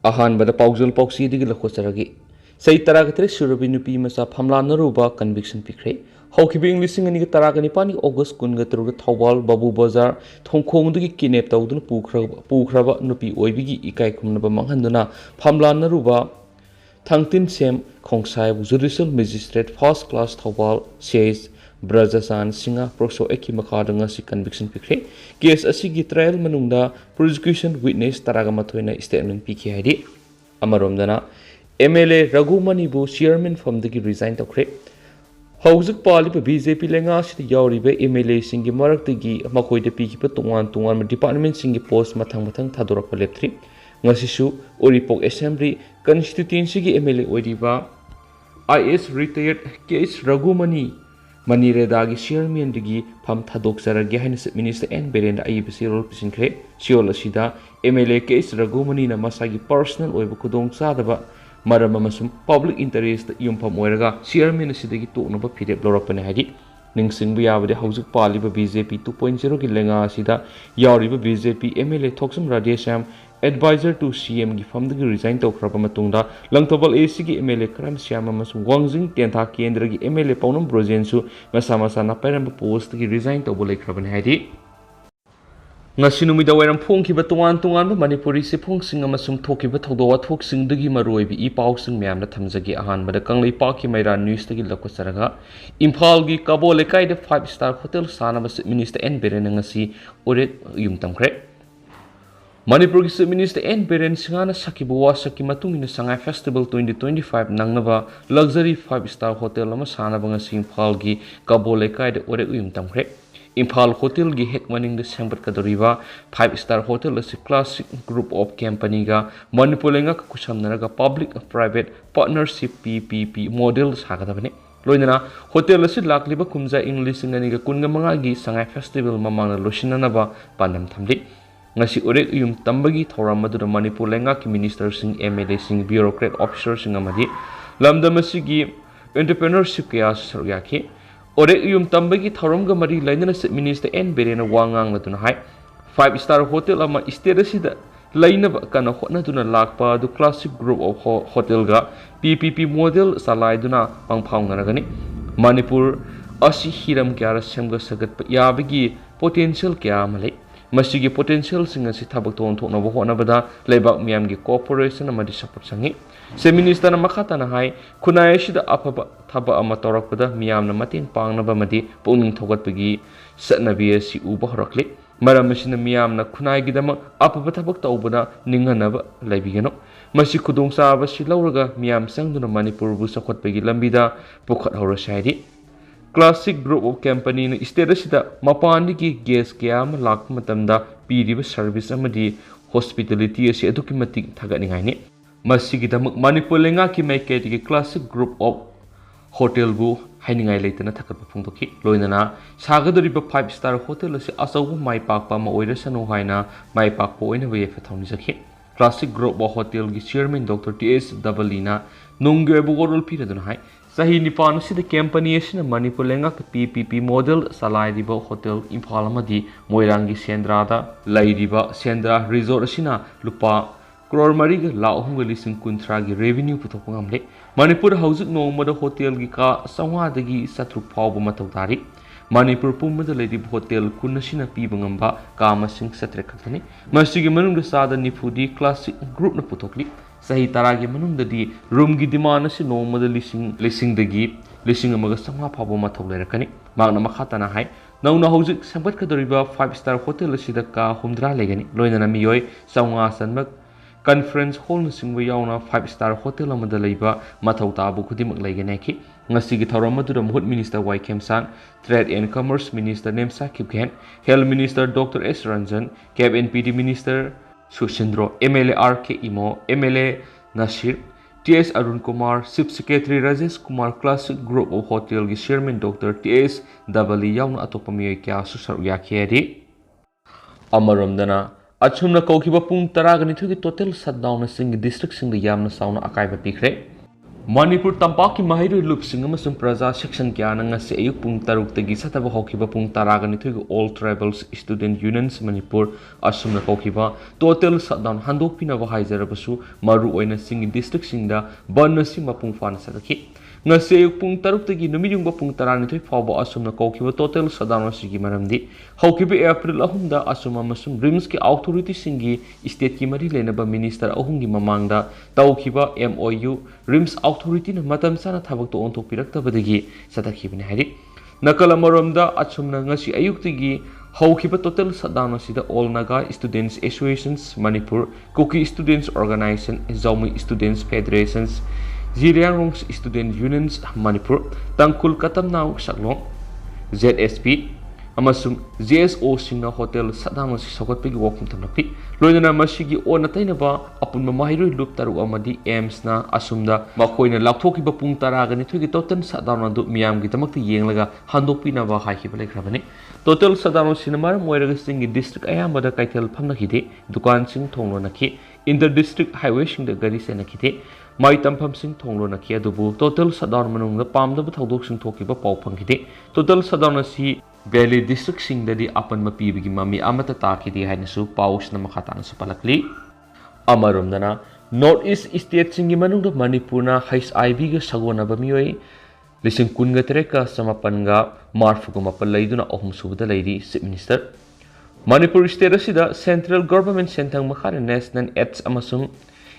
अहानबद पाउजल पाउसी लखोचरगी सही तरह सुरबी नुपीमचा phamlana conviction पिख्रे हौखिब इं लिसिंग अनि तराग निपानी अगस्त कुनग तरुग थौबाल बाबू बाजार थोंखोंदगी किडनैप तौदुन पुख्रब नुपी ओइबिगी इकाई खुमनब मंगहंदुना phamlana थंगतिन सेम खोंसाय judicial magistrate first class Thoubal सेज ब्रजसान सिंगा प्रोक्सो एकी मखादंगा सि कन्विक्शन पिख्रे केस असिगी ट्रायल मनुंगदा प्रोसिक्यूशन विटनेस तरागा मथोइना स्टेटमेंट पिखि हाइदि अमरोमदना एमएलए रघुमणिबु चेयरमैन फमदगी रिजाइन तौख्रे हौजुक पालिब बीजेपी लेंगा सिद यावरिबे एमएलए सिंगी मरक्तगी मखोइदे पिखिब तुंगान डिपार्टमेंट सिंगी पोस्ट मथंग मथंग थादोरक लेप्थ्री ngasisu Oripok Assembly constituency gi MLA oiriba IS retired case Ragumani Manire dagi chairman digi pham thadok sarage haina minister N Berenda IBC role pisinkre siol asida MLA case Ragumani na masagi personal oiba kudong sadaba maram amasum public interest yumpham oiraga chairman asidagi toknaba phidep lorapane haidi ningsingbu yabade haujuk paliba BJP 2.0 gi lenga asida yauriba BJP MLA Thoksum Radesham advisor to CM gi famdagi resign tawkraba matungda Thoubal AC gi MLA Kram Syama masung Wangjing Tentha Kendra gi MLA Paunam Brojensu masa na pairamba post gi resign tawbolai kraban haidi ngasi numida wairam phongkiba tungan Manipuri siphongsing amasung thokiba thawdawa thoksingdagi maroibi I pausing myamna thamjagi ahanbada kanglei paki maira news tagi lakosaraga Imphal gi Kabo lekai de 5-star hotel sanaba minister N Beren ngasi oret yumtamkre Manipur ki Minister N Beren singana sakibu wasaki matungina Sangai Festival 2025 nangnaba luxury 5-star hotel ama sanaba ngasi Imphal gi Kabo lekai de oret yumtamkre Imphal Hotel gi hek maning de sembet kadoriba 5-star hotel as classic group of company ga Manipur lenga kusamnaraga public private partnership PPP model sagadabane loinana hotel as lakliba kumja english ngani ga kunga manga gi Sangai Festival mamangna losinanaba pandam thamli ngasi orek yum tambagi thoram madu Manipur lenga ki minister sing MLA sing bureaucrat officer sing amadi lamdamasi gi entrepreneurship kya saryaki Orek yum tambagi tharamga mari lainana minister N Berena wangang latuna hai 5-star hotel ama isтерасida lainaba kana hotna tuna lakpa du classic group of hotel ga PPP model salaiduna pangphaungnaragani Manipur asi hiram kyara semga sagat yabagi potential kya malai masigi potential singa si thabak ton thokna bo hona bada leibak miyam gi cooperation amadi support sangi se minister na makhata na hai khunai sida apaba thaba ama torak bada miyam na matin pangna ba madi pungning thogat pagi satnabi si uba horakli maram sina miyam na khunai gi dama apaba thabak tawbana ningana ba laibigeno masi khudong sa ba si lawraga miyam sangduna Manipur bu sakhot pagi lambida pukhat hora shaidi Classic group of company na isтерасida mapani ki guest kya ma lak matamda piriba service amadi hospitality asi aduki matik thaganingai ni masigi damak Manipur lenga ki maiketi ki classic group of hotel bu hainingai leitana thakat phungtoki loinana sagadoriba 5-star hotel asi asawu mai pakpa ma oirasanu haina mai pakpo oina be fathauni sakhi classic group of hotel gi chairman Dr. TS Dabalina nungge bu gorol piradun hai Chahi Nipan sida company asina Manipur lenga PPP model salai diba hotel Imphal amadi Moirangi Sendra da lairiba Sendra resort asina lupa crore mari ga lahum ga lising kunthra gi revenue puthokpa ngamle Manipur haujuk nongmada hotel gi ka sangwa dagi satruk phawba matau tari Manipur pumada lairiba hotel kunasina piba ngamba ka masing satre khathani masigi manungda sada nifudi classic group na puthokli Chahi taragi manungdadi room gi demand asi nongmada lising dagi lising amaga sangwa phawba mathau lerakani magna makhata na hai nauna haujuk sambat kadoriba 5-star hotel asida ka humdra legani loinana miyoi sangwa sanmak conference hall na singwa yauna 5-star hotel amada leiba mathau tabu khudimak legani ki ngasi gi thoram madura muhut minister Y Kemsan trade and commerce minister Nemsa Kipken health minister Dr. S Ranjan cab NPD minister Sushindro MLA RK Imo MLA Nasir TS Arun Kumar Chief Secretary Rajesh Kumar Classic Group of Hotel gi Chairman Dr. TS Dabali yauna atopa miyoi kya susar yakheri amaramdana achumna kaukiba pung 12 gi total shutdown sing district sing yamna sauna akaiba pikre Manipur Tampaki Mahiru Lupsing amasung Praja Section Kyan ngasi ayuk pung taruk tagi sataba hokiba pung taraga nithugi All Tribals Student Unions Manipur asumna hokiba total shutdown handok pinaba haizarabasu maru oina singi district singda banasi mapung fana sadaki ngasi ayuk pung taruk tagi numiyungba pung tarani thui fawba asumna hokiba total shutdown asigi maramdi hokiba April ahumda asuma masum rims ki authority singi state ki mari lenaba minister ahungi mamangda taukiba MOU rims authority na matam sana thabak to ontok piraktabadagi satakibani hari nakala maromda achumna ngasi ayuktigi haukiba total shutdown asida All Naga Students Associations Manipur Kuki Students Organization Zaumi Students Federations Ziriangrong Student Unions Manipur Tangkul Katamnaw Saklong ZSP amasung JSO singna hotel shutdown asi sokotpegi wakum tamnapi loinana masigi onatainaba apunma mahiroi loop taru amadi aims na asumda makoina lakthokiba pung taragani thogi total shutdown adu miyam gi tamakti yenglaga handopina ba haikiba lekrabani total shutdown sinamar moiraga singi district ayambada kaitel phamna khide dukan sing thonglo nakhi inter district highway sing da gari sena khide mai tampam sing thonglo nakhi adubu total shutdown manungda pamdaba thodok sing thokiba pau phangkhide total shutdown asi Valley District sing dadi apan mapibigi mami amata takidi hainasu paus na makatang sa palakli amarom North East State singi manungda Manipurna HIV ga sagona ba miyoy lising kunga tereka samapan ga marfuga mapalayduna ahum subda laydi Chief Minister Manipur State asida Central Government sentang makara National AIDS amasung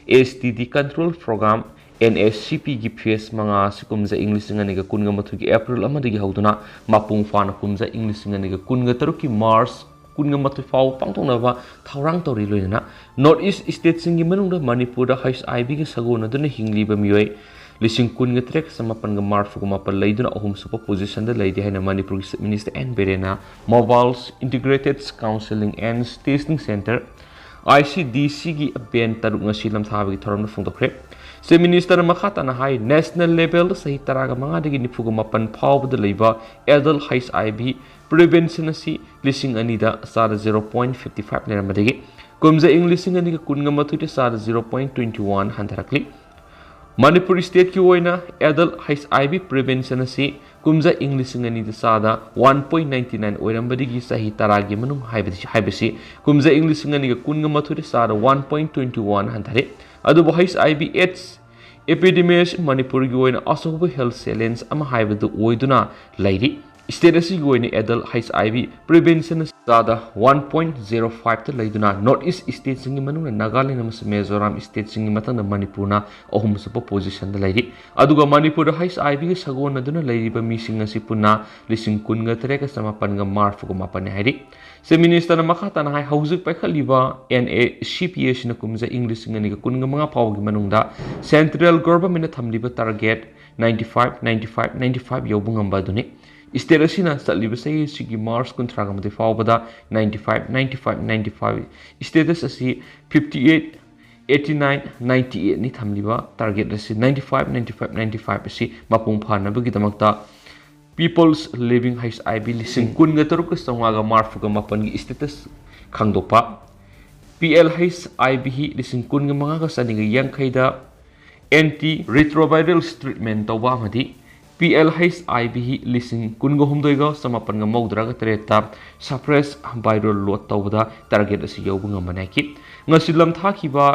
STD Control Program NSCP gi phase manga sikumza English ngani ga kunga mathugi April amadagi hauduna mapung fana kumza English ngani ga kunga taruki Mars kunga mathu faw pangtongna ba thaurang tori loina North East State singi manungda Manipur da HIV ga sagona duna hingli ba miyoy lising kunga trek samapan ga Marf ga mapal laiduna ahum super position da laidi haina Manipur Minister N Berena Mobile Integrated Counseling and Testing Center ICDC gi ben taruk ngasi lam thabi thorom na phungdokre Se Minister Makata na hai national level sahi taraga mga digi nifuga mapan pawbada leiba adult HIV prevention asi lising anida sada 0.55 nera madigi kumza lising aniga kunga matuite sada 0.21 hantarakli Manipur State ki oina adult HIV prevention asi kumza lising anida sada 1.99 oirambadigi sahi taragi manung haibasi kumza lising aniga kunga matuite sada 1.21 hantare adubu HIV AIDS epidemics Manipur gi oina asoba health challenge ama haibadu oiduna lairi state asi gi oina adult HIV prevention sada 1.05 ta laiduna North East state singi manuna Nagaland ama Mizoram state singi matang Manipurna ahum supa position da lairi aduga Manipur HIV gi sagona duna lairi ba mising asi punna lising kunga tereka samapan ga Marf ga mapan hairi Se Minister na makata na hai hauzik paikaliba NACPS na kumza English ngani ga kunga mga pawgi manungda Central Government na thamliba target 95 yobungamba duni State asina satliba sai sigi Mars kontraga mate fawbada 95 status asi 58 89 98 ni thamliba target asi 95 asi mapung phana bagi damakta People's Living HIV lising kun ga taruk sangwaga marfuga mapan gi status khangdopa PL-HIV lising kun ga mga kasaninga yangkhaida anti retroviral treatment tawba madi PL-HIV lising kun ga humdoiga samapan ga mawdra ga treta suppress viral load tawda target asi yawbunga manaki ngasilam thakiba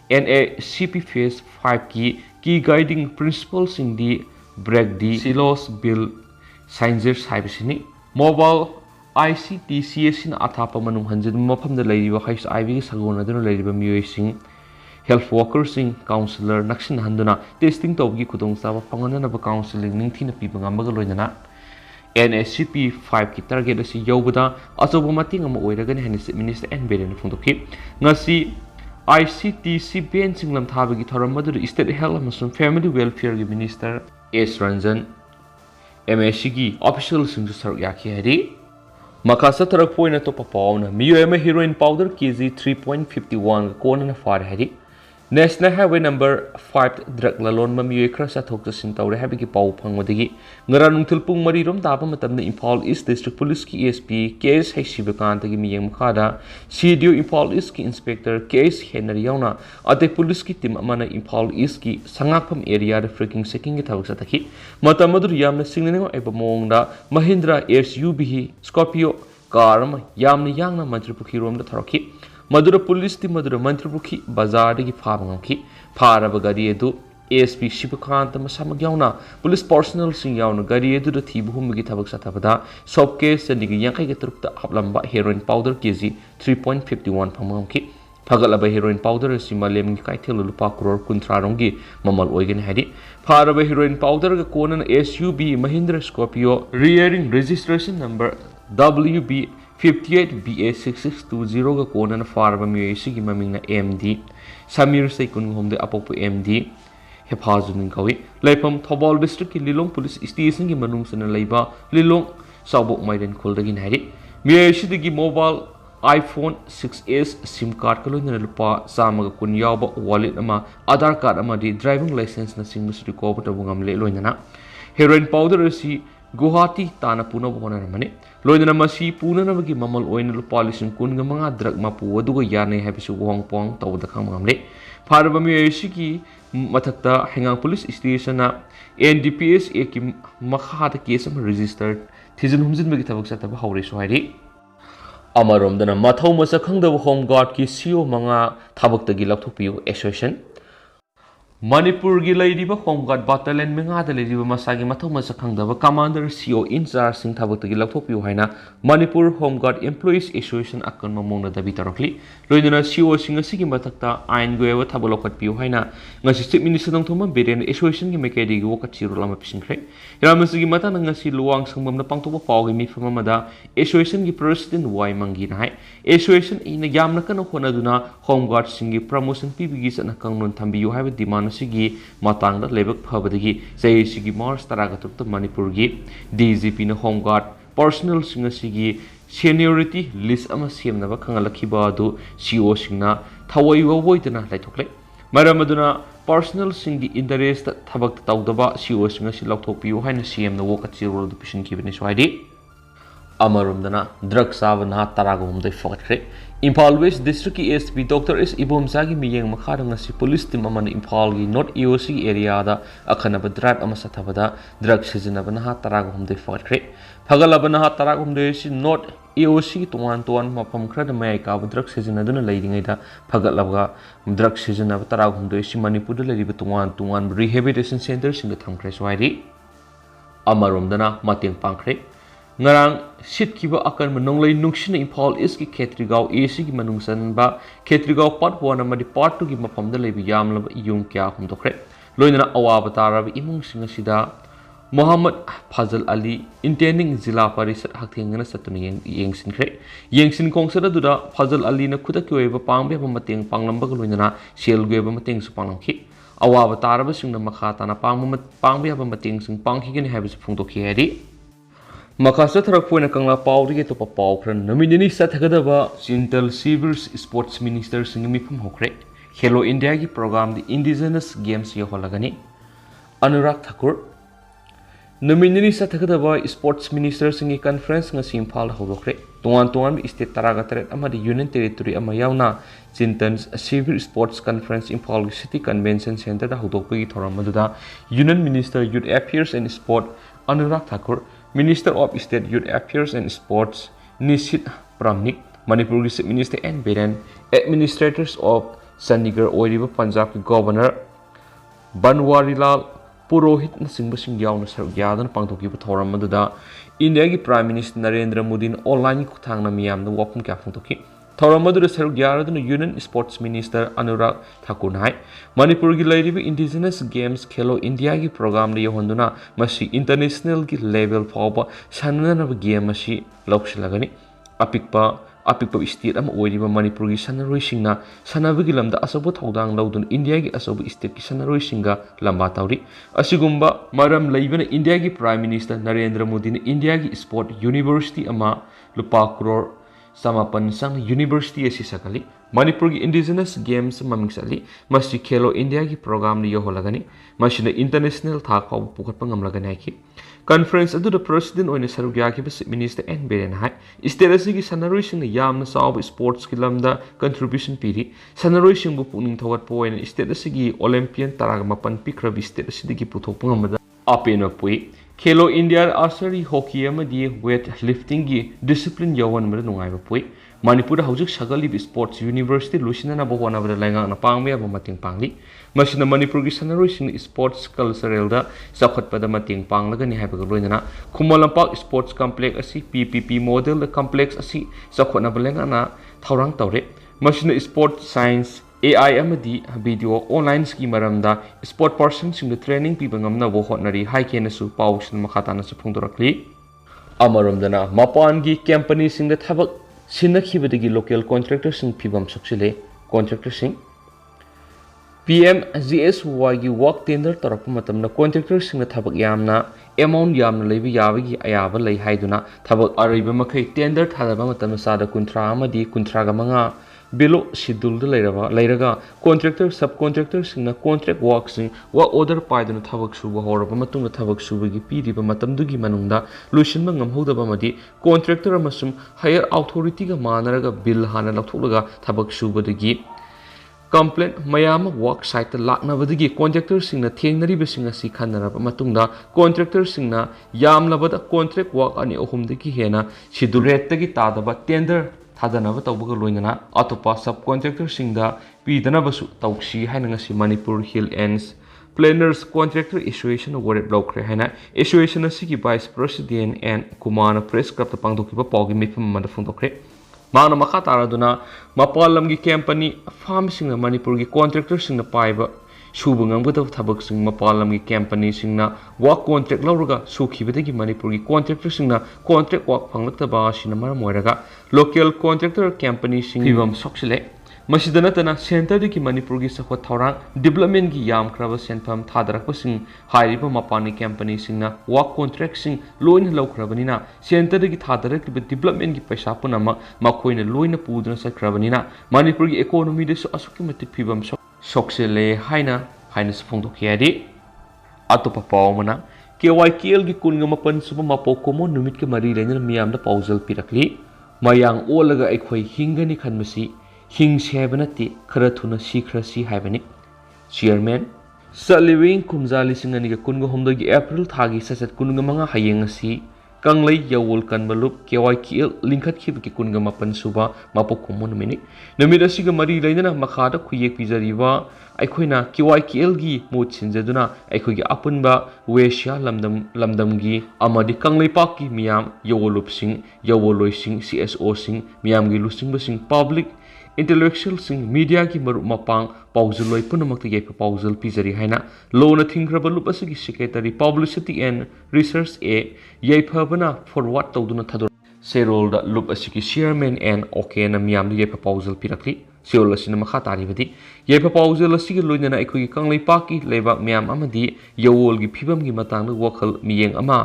NACP phase 5 ki guiding principles in the break the silos bill Sciences haibisini mobile ICTCS na athapa manung hanjin mafamda lairiba HIV sagona duna lairiba miyoising health workers sing counselor naksin handuna testing tawgi khudong saba pangana na ba counseling ningthina pibanga magaloina NSCP 5 ki target asi yobada asoba mating ama oiragani hani Minister N Beren phungdokhi ngasi ICTC ben singlam thabagi thoram madu state health amasung family welfare gi minister S Ranjan MSC gi official sing saruk yakhi hari makasa tarak poina to papauna miyo ema heroin powder kg 3.51 kona na far hari National Highway Number 5 drug lalon mamiyoy khara sathok chasin tawre habiki pau phangwadagi ngara nungthil pung mari rom taba matamna Imphal East District Police ki ASP KS Haisibakant gi miyeng khada CDO Imphal East ki Inspector KS Henry yauna ate police ki team amana Imphal East ki sangakpham area re freaking seeking gi thawak sathaki matamadur yamna singningo eba mongda Mahindra SUV Scorpio car ma yamna yangna Mantripukhi rom da tharaki Madura Police ti Madura Mantripukhi bazer ki phamangki pharaba gari edu ASP Shibakant masama yauna police personnel sing yauna gari edu da thibhum gi thabak sathabada sob case sendigi yankai ge trupta haplamba heroin powder kg 3.51 phamangki phagalaba heroin powder si malem gi kaithel lupa crore kunthra rongi mamal oigen hadi pharaba heroin powder ga konan SUV Mahindra Scorpio rearing registration number WB 58BA6620 ga konan farba miyesi gi mamingna MD Samir Saikun homde apopo MD Hephazunin kawi laipam Thoubal district ki Lilong police station gi manung sana laiba Lilong sabok maiden kholdagi nari miyesi gi mobile iPhone 6s SIM card kalo na lupa sama ga kun yawba wallet ama Aadhaar card ama di driving license na sing musu recover tabungam le loinana heroin powder si Guwahati tana puna bona ramane loina masi puna namagi mamal oina lupa lising kun ga mga drug mapu aduga yarne habisu wong pong tawda khang mamle pharba mi esi ki mathakta hengang police station na NDPS a ki makha da case am registered thizin humjin magi thabak sa tab haure so hari amarom dana mathau masa khangda home guard ki CO manga thabak tagi lakthokpiu association Manipur gi lairiba home guard battalion menga da lairiba masagi mathau masa khangdaba commander CO in charge sing thabak tagi lakthokpiu haina Manipur Home Guard Employees Association akon mamongna dabi tarakli loinana CO sing asigi mathakta ain goewa thabak lokatpiu haina ngasi chief minister dongthoma beren association gi mekedi gi wokat chirul ama pisingkhre ramasigi mata ngasi luwang sangbam na pangtoba pawgi mi phama mada association gi president wai mangi na hai association ina yamna kana honaduna home guard sing gi promotion pbgi sana kangnon thambiu haiba demand sigi matangda lebak phabadagi sei sigi March taraga tukta Manipur gi DGP na home guard personal sing sigi seniority list ama semnaba khangalakhiba adu CO singna thawai woidana laithokle maramaduna personal sing gi interest thabak tawdaba CO sing si laukthokpiu haina CM na wokat chirul du pisin kibani swaidi amarumdana drug savana taraga humdai fakatre Imphal West District ki ASP Dr. S. Ibomsa gi miyeng makhara ngasi police team amana Imphal gi North EOC area da akhanaba drive ama sathabada drug seasonaba na taraga humdai fakatre phagalaba na taraga humdai si North EOC ki tuan mapam khra da mai ka drug season aduna leiringai da phagalaba drug season aba taraga humdai si Manipur da leiriba tuan rehabilitation center singa thamkhre swairi amarom dana mateng pangkhre ngarang sitkiba akan menonglai nungsina Imphal East ki Khetrigao AC ki manungsanba Khetrigao part 1 amadi part 2 ki mapamda leibi yamlaba yung kya humdokre loinana awaba taraba imung singa sida Muhammad Fazal Ali intending Zila Parisat Haktengana Satuni Yengsin Kongsada Duda Fazal Ali na Kuta Kueva Pangbe Mateng Panglamba Luina Shell Gueva Mateng Supangki Awaba Taraba Sing the Makata na Pangbe Mateng Sing Panghigan Habits Puntoki Hedi Makasa Tarapuina Kangla Pauri to Papokran Nomini Satakadaba Sintel Civil Sports Minister Singimi from Hokre Hello India program the Indigenous Games Yoholagani Anurag Thakur Nomini Satakadaba Sports Minister Singi Conference Nasim Pal Hodokre Tuan State Taragaret Amadi Union Territory Amayauna Chintons Civil Sports Conference in Paul City Convention Center Hodoki Toramaduda Union Minister Youth Affairs and Sport Anurag Thakur Minister of State Youth Affairs and Sports Nisit Pramnik Manipur Minister and Beren Administrators of Chandigarh Oiriba Punjab Governor Banwarilal Purohit na singbasing yauna sarugyadan pangtoki thoram maduda India ki Prime Minister Narendra Modi online kuthang na miyam na wapum kya phangtoki thoram maduda sarugyadun Union Sports Minister Anurag Thakur nai Manipur ki lairibi Indigenous Games Khelo India ki program de yohonduna masi international ki level fawba sanana game masi lokshilagani apikpa state am oiriba Manipur ki sanaroi singna sanabagi lamda asobo thodang laudun India ki asobo state ki sanaroi singa lamba tawri asigumba maram laibana India ki Prime Minister Narendra Modi na India ki Sport University ama lupa crore samapan sang university asi sakali Manipur की indigenous games maming sali masi Khelo India की program ni yoholagani masina international tha khaw pukhat pangamlagani hai ki conference adu the president oine sarugya ki bas minister N Beren hai state asigi sanaroi sing yamna saw sports ki lamda contribution piri sanaroi sing bu puning thogat point state asigi olympian taraga mapan pikra state asigi puthok pangamada apena pui Khelo India archery hockey amadi weight lifting ki discipline yawan mara nungai ba pui Manipur haujuk sagali sports university lusina na bohwana bada lainga na pangme aba mating pangli masina Manipur gi sanaroi sing sports cultural da sakhat pada mating panglaga ni haiba loinana Khumalampak sports complex asi PPP model complex asi sakhona balenga na thaurang tawre masina sports science AI amadi video online ski maramda sport person sing the training piba ngamna bo hotnari haike na su pawsin makhata na su phungdorakli amaramdana mapan gi company sing the thabak sinakibadagi local contractors sing phibam soksile contractors sing PMGSY gi work tender tarakpa matamna contractors sing na thabak yamna amount yamna leibi yabagi ayaba lei haiduna thabak ariba makai tender thadaba matamna sada kuntra amadi kuntra ga manga below schedule the lairaga contractor subcontractor sing na contract work sing wa order paiduna thabak suba horaba matungna thabak suba gi piriba matamdugi manungda luisinba ngamhodaba madi contractor amasum higher authority ga manaraga bill hana lathulaga thabak suba dagi complaint mayam work site lakna badagi contractor sing na thengnari besing asi khanaraba matungda contractor sing na yamlabada contract work ani ohumdagi hena schedule rate tagi tadaba tender Thadana Taubaga Loinana, Autopa subcontractor Singda, Pidanabasu, Tauxi, Hanangasi, Manipur Hill Ends, Planners Contractor Association awarded Blokre Hana, Association Siki Vice President and Kumana Press Club the Pangdokiba Pogi Mipum Mandafundokre. Mana Makataraduna, Mapalamgi Company, Farm Singer Manipur Contractor Sing the Piber. Subungang betul thabak sing mapalam ki company sing na work contract lauraga sukhi bedagi Manipur ki contractor sing na contract work phanglakta ba sinamar moiraga local contractor company sing phibam soksile masidana tana center ki Manipur ki sakwa thorang development ki yam kraba senpham thadarak sing hairiba mapani company sing na work contract sing loin laukrabani na center ki thadarak ki development ki paisa punama makoina loina pudna sakrabani na Manipur ki economy de asuki mati phibam Soksele haina sufung kiadi atau papau mana KYKL gi kun mapan suba mapo komo numit ke mari lain miam da pausal pirakli mayang olaga ekhoi hingani khanmasi hing sebanati kharathuna sikrasi haibani chairman saliving kumjali singani ga kun homdo gi April thagi sasat kun manga hayengasi kanglai yawol kan balup KYKL lingkhat khib ki kun mapan suba mapo komo numini numit asiga mari lainana makhada khuyek pijariba aikoina KYKL gi mut sinjaduna aikogi apunba wesya lamdam gi amadi kanglai pak ki miam yawolup sing yawoloi sing CSO sing miam gi lusing basing public intellectual sing media ki maru mapang pauzuloi punamak te yepa pauzul pizari haina lo na thingraba lup asigi secretary publicity and research a yepa bana forward tawduna thador serol da lup asigi chairman and okay na miam de yepa pauzul pirakli Seoul asina makha taribadi yepa pauzul asigi loinana aikoi kanglai paki lebak miam amadi yawol gi phibam gi matang wakhal miyeng ama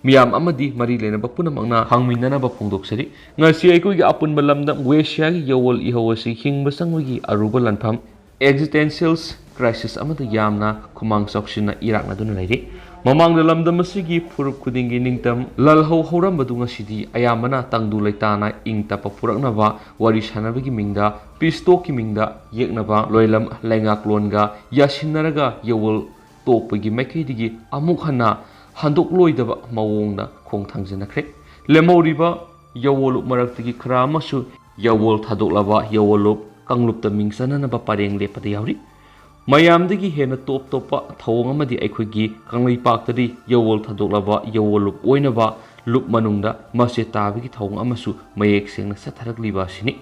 Miam amadi mari lena bapuna mangna hangminana bapungdok sari ngasi aikoi gi apun balamda wesya gi yawol ihawasi hing basangwi aruba lanpham existential crisis amada yamna khumang soksina irakna dun lairi mamang dalamda masigi furup kudingi ningtam lalhau horam badu ngasidi ayamana tangdu laitana ingta papurakna ba wari sanabagi mingda pisto ki mingda yeknaba loilam laingak longa yasinaraga yawol topagi maikidigi amuk hana handok loidaba mawongna khong thangjanakre lemoriba yawolup maraktagi khra amasu yawol thadoklaba yawolup kanglupta mingsana ba pareng lepata yawri mayamdagi hena top topa thawong amadi aikhoigi kanglai paktadi yawol thadoklaba yawolup oinaba lup manungda mase tabigi thawong amasu mayek sengna satharakliba sini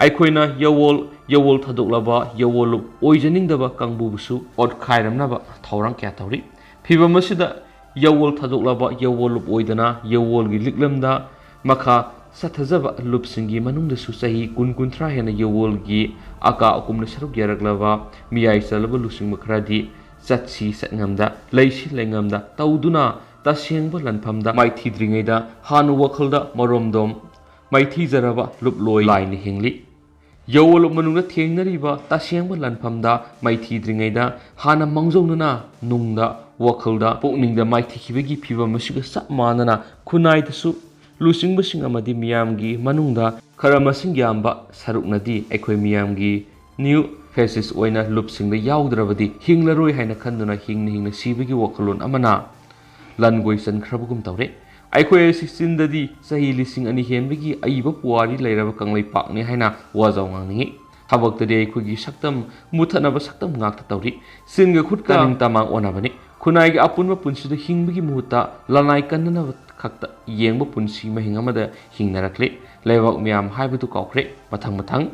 aikhoina yawol thadoklaba yawolup oijaningdaba kangbubusu od khairamnaba thawrang kya tawri phibamasida Yawol thadoklaba yawolup oidana yawol gi liklamda makha sathajaba lupsingi manungda su chahi kuntra hena yawol gi aka akumna saruk yaraklaba miyai salaba lusing makradi chatsi satngamda leisi lengamda tauduna tasengba lanphamda maithi dringaida hanu wakhalda maromdom maithi jaraba luploi line hingli ꯌꯧꯋꯂꯨꯞ ꯃꯅꯨꯡꯗ ꯊꯦꯡꯅꯔꯤꯕ ꯇꯁꯦꯡꯕ ꯂꯥꯟꯐꯝꯗ ꯃꯥꯏꯊꯤꯗ꯭ꯔꯤꯉꯩꯗ ꯍꯥꯟꯅ ꯃꯥꯡꯖꯧꯅꯅ ꯅꯨꯡꯗ ꯋꯥꯈꯜꯗ ꯄꯨꯛꯅꯤꯡꯗ ꯃꯥꯏꯊꯤꯈꯤꯕꯒꯤ ꯐꯤꯕꯝ ꯑꯁꯤꯒ ꯆꯞ ꯃꯥꯟꯅꯅ ꯈꯨꯟꯅꯥꯏꯗꯁꯨ ꯂꯨꯆꯤꯡꯕꯁꯤꯡ ꯑꯃꯗꯤ ꯃꯤꯌꯥꯝꯒꯤ ꯃꯅꯨꯡꯗ ꯈꯔ ꯃꯁꯤꯡ ꯌꯥꯝꯕ ꯁꯔꯨꯛꯅꯗꯤ ꯑꯩꯈꯣꯏ ꯃꯤꯌꯥꯝꯒꯤ ꯅ꯭ꯌꯨ ꯐꯦꯁꯤꯁ ꯑꯣꯏꯅ ꯂꯨꯞꯁꯤꯡꯗ ꯌꯥꯎꯗ꯭ꯔꯕꯗꯤ ꯍꯤꯡꯂꯔꯣꯏ ꯍꯥꯏꯅ ꯈꯟꯗꯨꯅ ꯍꯤꯡꯅ ꯁꯤꯕꯒꯤ ꯋꯥꯈꯜꯂꯣꯟ ꯑꯃꯅ ꯂꯟꯒꯣꯏ ꯆꯟꯈ꯭ꯔꯕꯒꯨꯝ ꯇꯧꯔꯦ꯫ ꯑꯩꯈꯣꯏ ꯑꯁꯤ ꯆꯤꯟꯗꯗꯤ ꯆꯍꯤ 2,000 ꯍꯦꯟꯕꯒꯤ ꯑꯏꯕ ꯄꯨꯋꯥꯔꯤ ꯂꯩꯔꯕ ꯀꯪꯂꯩꯄꯥꯛꯅꯤ ꯍꯥꯏꯅ ꯋꯥꯖꯥꯎ ꯉꯥꯡꯅꯤꯡꯉꯤ꯫ ꯊꯕꯛꯇꯗꯤ ꯑꯩꯈꯣꯏꯒꯤ ꯁꯛꯇꯝ ꯃꯨꯊꯠꯅꯕ ꯁꯛꯇꯝ ꯉꯥꯛꯇ ꯇꯧꯔꯤ꯫ ꯆꯤꯟꯒ ꯈꯨꯠꯀ ꯇꯃꯥꯡ ꯑꯣꯟꯅꯕꯅꯤ꯫ ꯈꯨꯟꯅꯥꯏꯒꯤ ꯑꯄꯨꯟꯕ ꯄꯨꯟꯁꯤꯗ ꯍꯤꯡꯕꯒꯤ ꯃꯍꯨꯠꯇ ꯂꯅꯥꯏ ꯀꯟꯅꯅꯕ ꯈꯛꯇ ꯌꯦꯡꯕ ꯄꯨꯟꯁꯤ ꯃꯍꯤꯡ ꯑꯃꯗ ꯍꯤꯡꯅꯔꯛꯂꯤ꯫ ꯂꯩꯕꯥꯛ ꯃꯤꯌꯥꯝ ꯍꯥꯏꯕꯗꯨ ꯀꯥꯎꯈ꯭ꯔꯦ꯫ ꯃꯊꯪ